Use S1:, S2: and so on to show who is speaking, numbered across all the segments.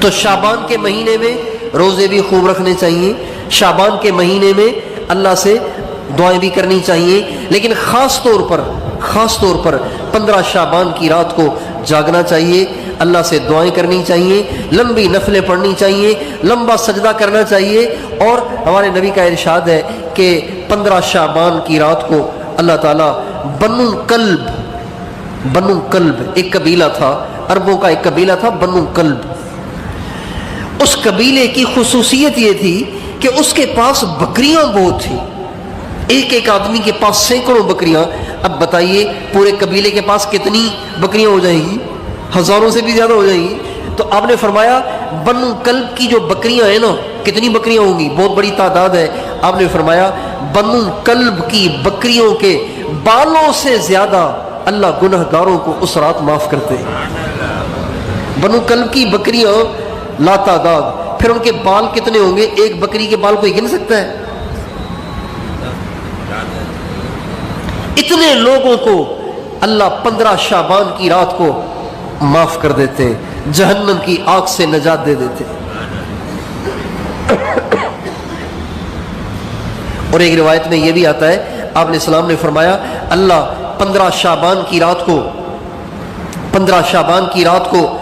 S1: تو شعبان کے مہینے میں روزے بھی خوب رکھنے چاہیے، شعبان کے مہینے میں اللہ سے دعائیں بھی کرنی چاہیے، لیکن خاص طور پر 15 شعبان کی رات کو جاگنا چاہیے، اللہ سے دعائیں کرنی چاہیے، لمبی نفلیں پڑھنی چاہیے، لمبا سجدہ کرنا چاہیے۔ اور ہمارے نبی کا ارشاد ہے کہ 15 شعبان کی رات کو اللہ تعالیٰ بنو کلب ایک قبیلہ تھا، عربوں کا ایک قبیلہ تھا بنو کلب، اس قبیلے کی خصوصیت یہ تھی کہ اس کے پاس بکریاں بہت تھیں، ایک آدمی کے پاس سینکڑوں بکریاں۔ اب بتائیے پورے قبیلے کے پاس کتنی بکریاں ہو جائیں گی؟ ہزاروں سے بھی زیادہ ہو جائیں گی۔ تو آپ نے فرمایا بنو کلب کی جو بکریاں ہیں نا، کتنی بکریاں ہوں گی؟ بہت بڑی تعداد ہے۔ آپ نے فرمایا بنو کلب کی بکریوں کے بالوں سے زیادہ اللہ گنہگاروں کو اس رات معاف کرتے ہیں۔ بنو کلب کی بکریاں لا تعداد، پھر ان کے بال کتنے ہوں گے؟ ایک بکری کے بال کوئی گن سکتا ہے؟ اتنے لوگوں کو اللہ 15 شعبان کی رات کو معاف کر دیتے، جہنم کی آگ سے نجات دے دیتے۔ اور ایک روایت میں یہ بھی آتا ہے، آپ علیہ السلام نے فرمایا اللہ 15 شعبان کی رات کو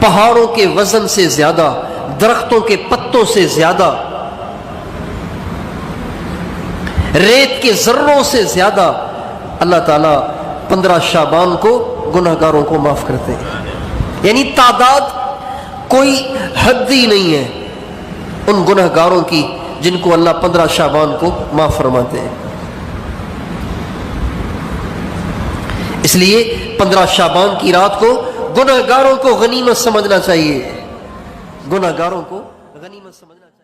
S1: پہاڑوں کے وزن سے زیادہ، درختوں کے پتوں سے زیادہ، ریت کے ذروں سے زیادہ اللہ تعالیٰ 15 شعبان کو گناہگاروں کو معاف کرتے ہیں۔ یعنی تعداد کوئی حد ہی نہیں ہے ان گناہگاروں کی جن کو اللہ 15 شعبان کو معاف فرماتے ہیں۔ اس لیے 15 شعبان کی رات کو گناہگاروں کو غنیمت سمجھنا چاہیے، گناہگاروں کو غنیمت سمجھنا چاہیے۔